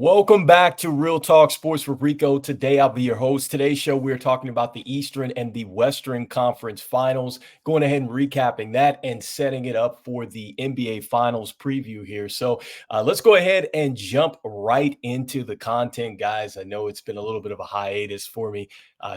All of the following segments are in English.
Welcome back to Real Talk Sports with Rico. Today, I'll be your host. Today's show, we're talking about the Eastern and the Western Conference Finals. Going ahead and recapping that and setting it up for the NBA Finals preview here. So let's go ahead and jump right into the content, guys. I know it's been a little bit of a hiatus for me,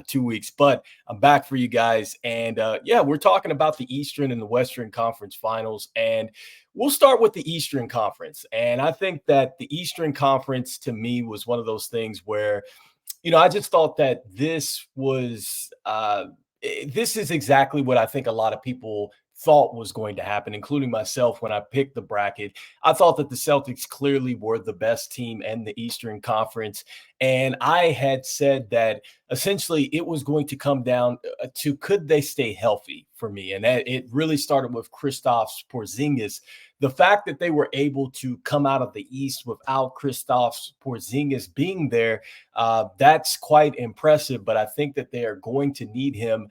2 weeks, but I'm back for you guys. And we're talking about the Eastern and the Western Conference Finals. And we'll start with the Eastern Conference. And I think that the Eastern Conference to me was one of those things where, I just thought that this is exactly what I think a lot of people thought was going to happen, including myself when I picked the bracket. I thought that the Celtics clearly were the best team in the Eastern Conference. And I had said that essentially it was going to come down to could they stay healthy for me. And that it really started with Kristaps Porzingis. The fact that they were able to come out of the East without Kristaps Porzingis being there, that's quite impressive. But I think that they are going to need him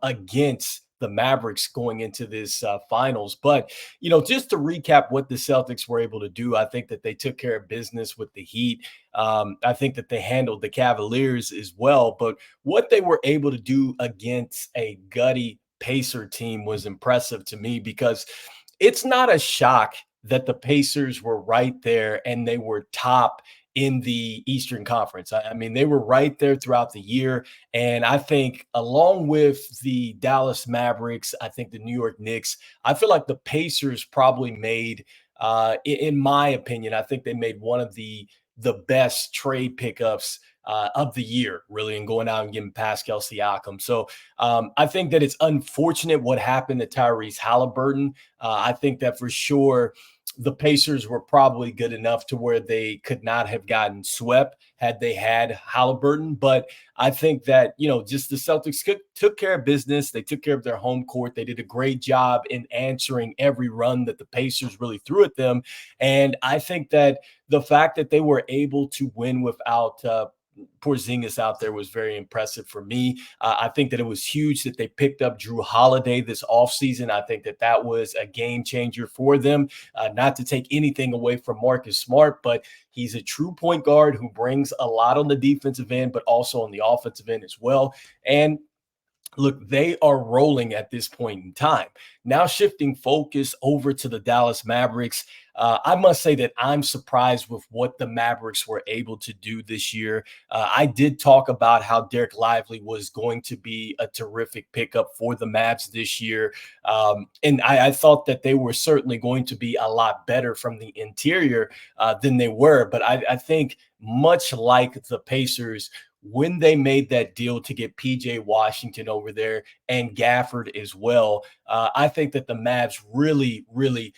against the Mavericks going into this finals. But, just to recap what the Celtics were able to do, I think that they took care of business with the Heat. I think that they handled the Cavaliers as well. But what they were able to do against a gutty Pacer team was impressive to me, because it's not a shock that the Pacers were right there and they were top in the Eastern Conference. I mean, they were right there throughout the year. And I think along with the Dallas Mavericks, I think the New York Knicks, I feel like the Pacers probably made, in my opinion, I think they made one of the best trade pickups of the year, really, and going out and getting Pascal Siakam. So I think that it's unfortunate what happened to Tyrese Halliburton. I think that for sure the Pacers were probably good enough to where they could not have gotten swept had they had Halliburton. But I think that, just the Celtics took care of business. They took care of their home court. They did a great job in answering every run that the Pacers really threw at them. And I think that the fact that they were able to win without Porzingis out there was very impressive for me. I think that it was huge that they picked up Drew Holiday this offseason. I think that that was a game changer for them. Not to take anything away from Marcus Smart, but he's a true point guard who brings a lot on the defensive end, but also on the offensive end as well. And look, they are rolling at this point in time. Now shifting focus over to the Dallas Mavericks, I must say that I'm surprised with what the Mavericks were able to do this year. I did talk about how Derek Lively was going to be a terrific pickup for the Mavs this year. And I thought that they were certainly going to be a lot better from the interior than they were. But I think much like the Pacers, when they made that deal to get PJ Washington over there and Gafford as well, I think that the Mavs really, really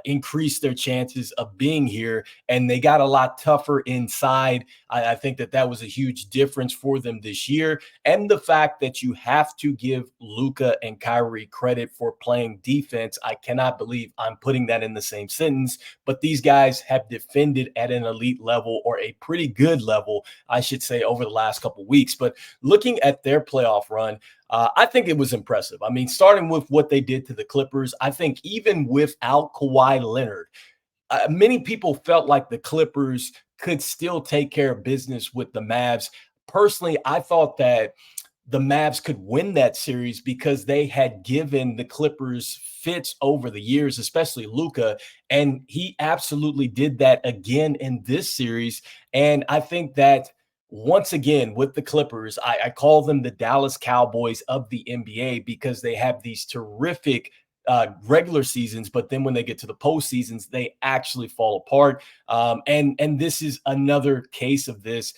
increased their chances of being here, and they got a lot tougher inside. I think that that was a huge difference for them this year. And the fact that you have to give Luka and Kyrie credit for playing defense, I cannot believe I'm putting that in the same sentence, but these guys have defended at an elite level, or a pretty good level, I should say, over the last couple of weeks. But looking at their playoff run, I think it was impressive. I mean, starting with what they did to the Clippers, I think even without Kawhi Leonard, many people felt like the Clippers could still take care of business with the Mavs. Personally, I thought that the Mavs could win that series because they had given the Clippers fits over the years, especially Luka, and he absolutely did that again in this series. And I think that once again, with the Clippers, I call them the Dallas Cowboys of the NBA, because they have these terrific regular seasons, but then when they get to the postseasons, they actually fall apart. And this is another case of this.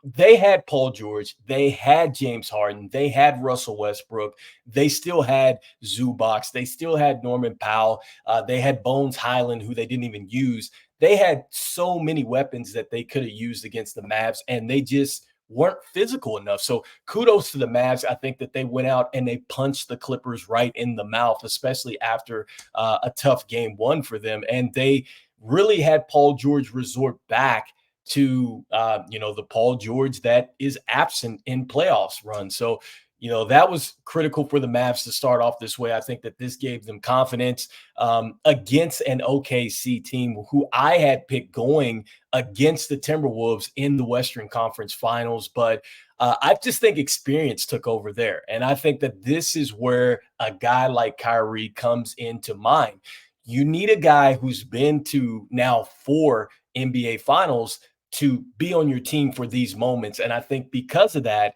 They had Paul George, they had James Harden, they had Russell Westbrook, they still had Zubac, they still had Norman Powell, they had Bones Highland, who they didn't even use. They had so many weapons that they could have used against the Mavs, and they just weren't physical enough. So kudos to the Mavs. I think that they went out and they punched the Clippers right in the mouth, especially after a tough game one for them. And they really had Paul George resort back to, the Paul George that is absent in playoffs run. So, that was critical for the Mavs to start off this way. I think that this gave them confidence against an OKC team who I had picked going against the Timberwolves in the Western Conference Finals. But I just think experience took over there. And I think that this is where a guy like Kyrie comes into mind. You need a guy who's been to now 4 NBA finals to be on your team for these moments. And I think because of that,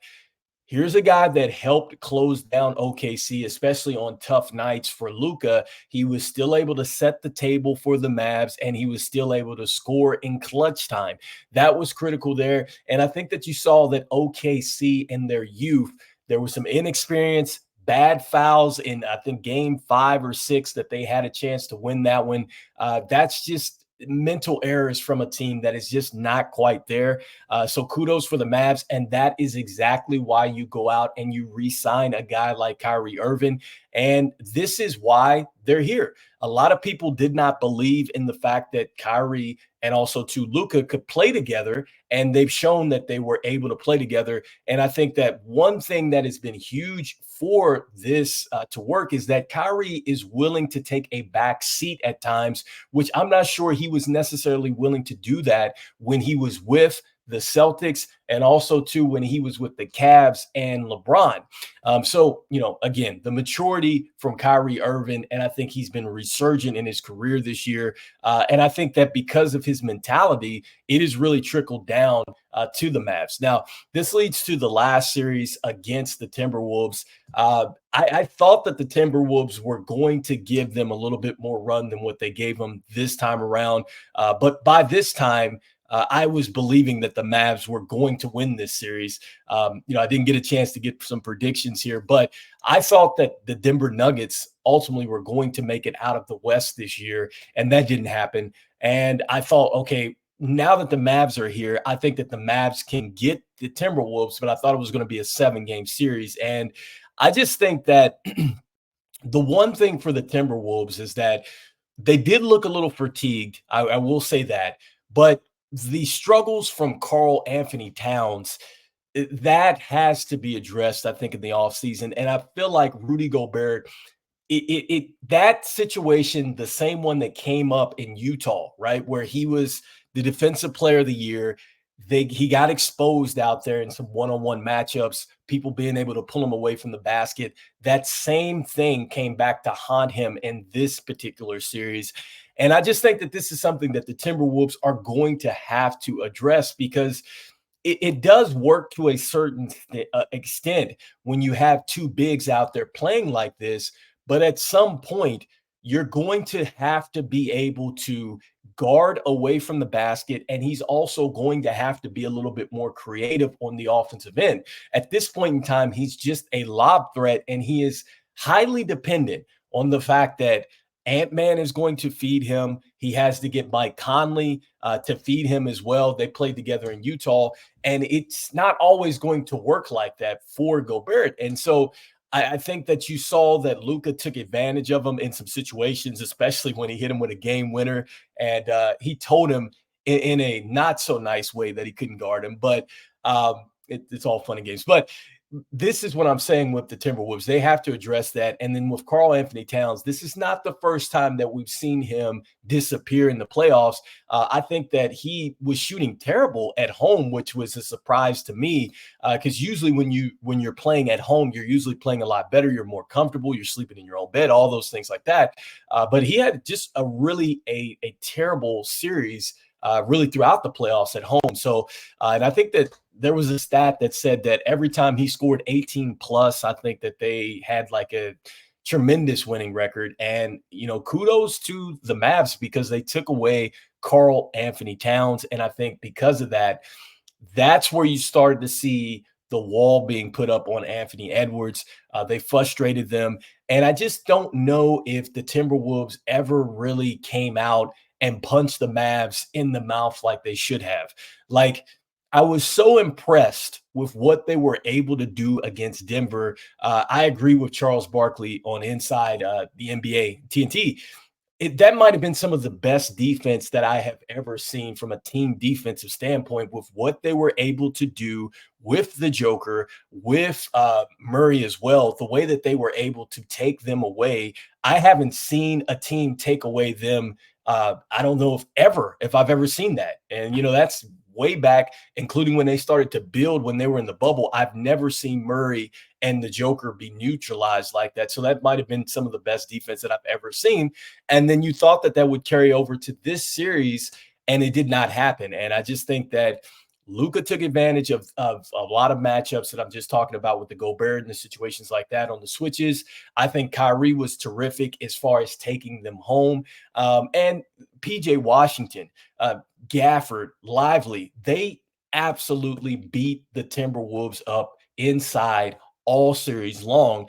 here's a guy that helped close down OKC, especially on tough nights for Luka. He was still able to set the table for the Mavs, and he was still able to score in clutch time. That was critical there. And I think that you saw that OKC in their youth, there was some inexperience, bad fouls in, I think, game 5 or 6 that they had a chance to win that one. That's just mental errors from a team that is just not quite there. So kudos for the Mavs. And that is exactly why you go out and you re-sign a guy like Kyrie Irving. And this is why they're here. A lot of people did not believe in the fact that Kyrie and also to Luka could play together. And they've shown that they were able to play together. And I think that one thing that has been huge for this to work is that Kyrie is willing to take a back seat at times, which I'm not sure he was necessarily willing to do that when he was with the Celtics and also too when he was with the Cavs and LeBron. So, again, the maturity from Kyrie Irving, and I think he's been resurgent in his career this year. And I think that because of his mentality, it has really trickled down to the Mavs. Now, this leads to the last series against the Timberwolves. I thought that the Timberwolves were going to give them a little bit more run than what they gave them this time around. But by this time, I was believing that the Mavs were going to win this series. I didn't get a chance to get some predictions here, but I thought that the Denver Nuggets ultimately were going to make it out of the West this year, and that didn't happen. And I thought, okay, now that the Mavs are here, I think that the Mavs can get the Timberwolves, but I thought it was going to be a 7-game series. And I just think that the one thing for the Timberwolves is that they did look a little fatigued. I will say that, but the struggles from Karl Anthony Towns, that has to be addressed, I think, in the offseason. And I feel like Rudy Gobert, that situation, the same one that came up in Utah, right, where he was the defensive player of the year. He got exposed out there in some one-on-one matchups, people being able to pull him away from the basket. That same thing came back to haunt him in this particular series. And I just think that this is something that the Timberwolves are going to have to address because it does work to a certain extent when you have two bigs out there playing like this. But at some point, you're going to have to be able to guard away from the basket, and he's also going to have to be a little bit more creative on the offensive end. At this point in time, he's just a lob threat, and he is highly dependent on the fact that Ant-Man is going to feed him. He has to get Mike Conley to feed him as well. They played together in Utah, and it's not always going to work like that for Gobert. And so I think that you saw that Luka took advantage of him in some situations, especially when he hit him with a game winner. And he told him in a not so nice way that he couldn't guard him. But it's all fun and games. But this is what I'm saying with the Timberwolves. They have to address that. And then with Karl Anthony Towns, this is not the first time that we've seen him disappear in the playoffs. I think that he was shooting terrible at home, which was a surprise to me because usually when you're playing at home, you're usually playing a lot better. You're more comfortable. You're sleeping in your own bed, all those things like that. But he had just a really a terrible series really throughout the playoffs at home. So, and I think that there was a stat that said that every time he scored 18 plus, I think that they had like a tremendous winning record. And, kudos to the Mavs because they took away Karl Anthony Towns. And I think because of that, that's where you started to see the wall being put up on Anthony Edwards. They frustrated them. And I just don't know if the Timberwolves ever really came out and punched the Mavs in the mouth like they should have. Like, I was so impressed with what they were able to do against Denver. I agree with Charles Barkley on Inside the NBA TNT. that might have been some of the best defense that I have ever seen from a team defensive standpoint with what they were able to do with the Joker, with Murray as well. The way that they were able to take them away, I haven't seen a team take away them. I don't know if I've ever seen that. And, that's way back, including when they started to build when they were in the bubble. I've never seen Murray and the Joker be neutralized like that. So that might have been some of the best defense that I've ever seen. And then you thought that would carry over to this series, and it did not happen. And I just think that Luka took advantage of a lot of matchups that I'm just talking about with the Gobert and the situations like that on the switches. I think Kyrie was terrific as far as taking them home. And PJ Washington, Gafford, Lively, they absolutely beat the Timberwolves up inside all series long,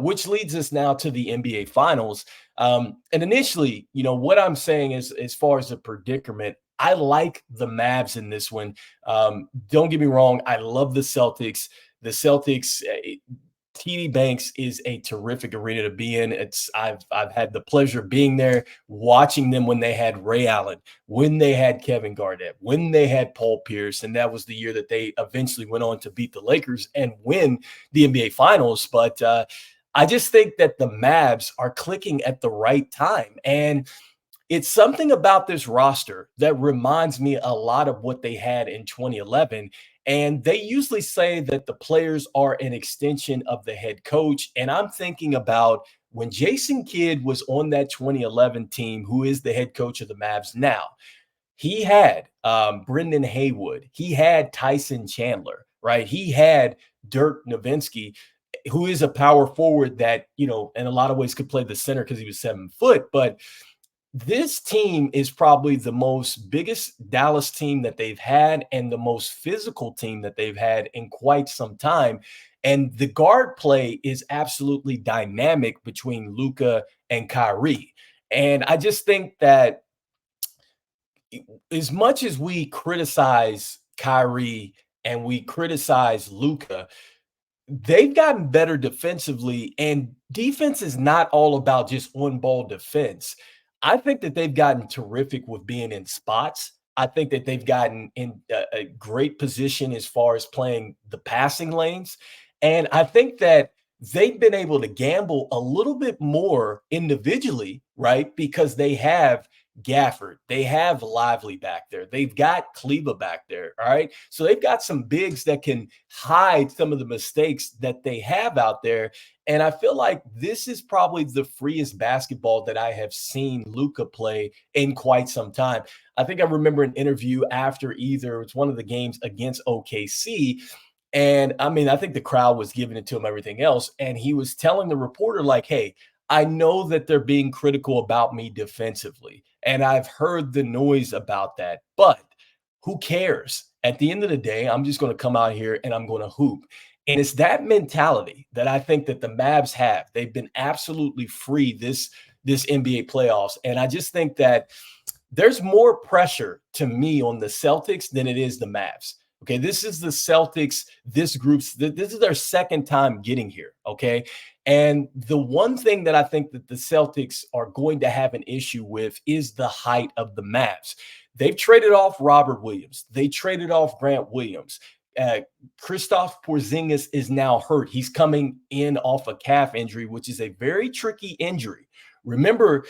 which leads us now to the NBA Finals. And initially, what I'm saying is, as far as the predicament, I like the Mavs in this one. Don't get me wrong. I love the Celtics. The Celtics, TD Banks is a terrific arena to be in. I've had the pleasure of being there, watching them when they had Ray Allen, when they had Kevin Garnett, when they had Paul Pierce, and that was the year that they eventually went on to beat the Lakers and win the NBA Finals. But I just think that the Mavs are clicking at the right time, and it's something about this roster that reminds me a lot of what they had in 2011. And they usually say that the players are an extension of the head coach. And I'm thinking about when Jason Kidd was on that 2011 team, who is the head coach of the Mavs now. He had Brendan Haywood. He had Tyson Chandler, right? He had Dirk Nowitzki, who is a power forward that, in a lot of ways could play the center because he was 7 foot. But this team is probably the biggest Dallas team that they've had and the most physical team that they've had in quite some time. And the guard play is absolutely dynamic between Luka and Kyrie. And I just think that as much as we criticize Kyrie and we criticize Luka, they've gotten better defensively, and defense is not all about just on-ball defense. I think that they've gotten terrific with being in spots. I think that they've gotten in a great position as far as playing the passing lanes. And I think that they've been able to gamble a little bit more individually, right? Because they have Gafford, they have Lively back there, they've got Kleba back there. All right. So they've got some bigs that can hide some of the mistakes that they have out there. And I feel like this is probably the freest basketball that I have seen Luka play in quite some time. I think I remember an interview after it's one of the games against OKC. And I mean, I think the crowd was giving it to him, everything else. And he was telling the reporter, like, hey, I know that they're being critical about me defensively, and I've heard the noise about that, but who cares? At the end of the day, I'm just going to come out here and I'm going to hoop. And it's that mentality that I think that the Mavs have. They've been absolutely free this NBA playoffs. And I just think that there's more pressure to me on the Celtics than it is the Mavs. Okay, this is the Celtics, this is their second time getting here. Okay. And the one thing that I think that the Celtics are going to have an issue with is the height of the Mavs. They've traded off Robert Williams. They traded off Grant Williams. Kristaps Porzingis is now hurt. He's coming in off a calf injury, which is a very tricky injury. Remember,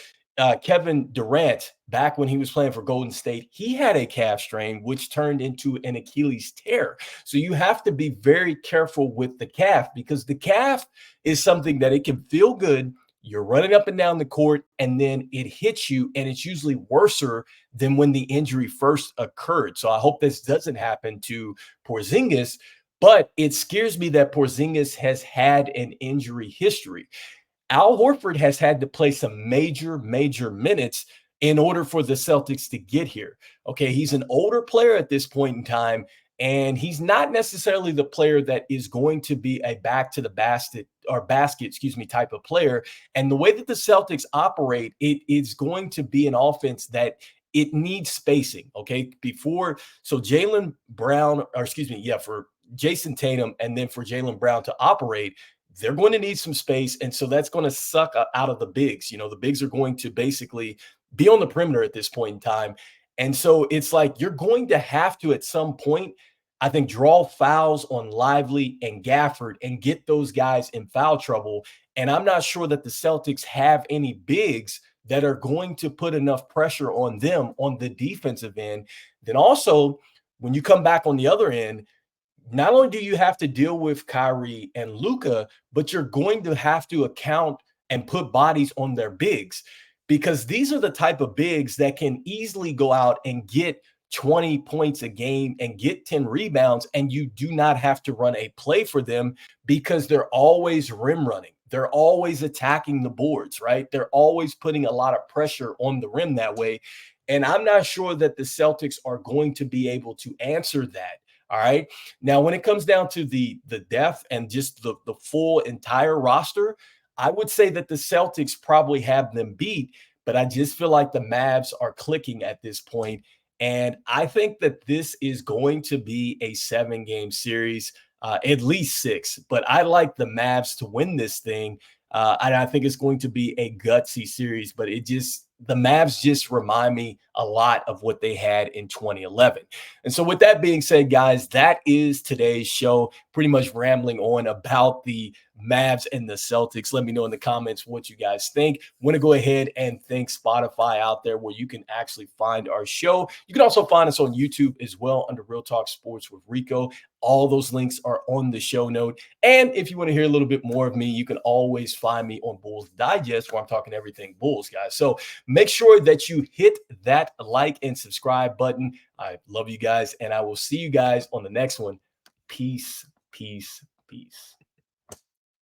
Kevin Durant, back when he was playing for Golden State, he had a calf strain, which turned into an Achilles tear. So you have to be very careful with the calf, because the calf is something that it can feel good. You're running up and down the court, and then it hits you, and it's usually worser than when the injury first occurred. So I hope this doesn't happen to Porzingis, but it scares me that Porzingis has had an injury history. Al Horford has had to play some major minutes in order for the Celtics to get here. Okay, he's an older player at this point in time, and he's not necessarily the player that is going to be a back to the basket type of player. And the way that the Celtics operate, it is going to be an offense that it needs spacing. Okay, so Jaylen Brown, for Jason Tatum, and then for Jaylen Brown to operate, they're going to need some space. And so that's going to suck out of the bigs. The bigs are going to basically be on the perimeter at this point in time. And so it's like you're going to have to, at some point, I think, draw fouls on Lively and Gafford and get those guys in foul trouble. And I'm not sure that the Celtics have any bigs that are going to put enough pressure on them on the defensive end. Then also, when you come back on the other end, not only do you have to deal with Kyrie and Luka, but you're going to have to account and put bodies on their bigs, because these are the type of bigs that can easily go out and get 20 points a game and get 10 rebounds, and you do not have to run a play for them because they're always rim running. They're always attacking the boards, right? They're always putting a lot of pressure on the rim that way. And I'm not sure that the Celtics are going to be able to answer that. All right. Now, when it comes down to the depth and just the full entire roster, I would say that the Celtics probably have them beat, but I just feel like the Mavs are clicking at this point. And I think that this is going to be a 7-game series, at least 6. But I like the Mavs to win this thing. And I think it's going to be a gutsy series, but the Mavs just remind me a lot of what they had in 2011. And so with that being said, guys, that is today's show, pretty much rambling on about the Mavs and the Celtics. Let me know in the comments what you guys think. Want to go ahead and thank Spotify out there where you can actually find our show. You can also find us on YouTube as well under Real Talk Sports with Rico. All those links are on the show note. And if you want to hear a little bit more of me, you can always find me on Bulls Digest, where I'm talking everything Bulls, guys. So make sure that you hit that like and subscribe button. I love you guys, and I will see you guys on the next one. Peace, peace, peace.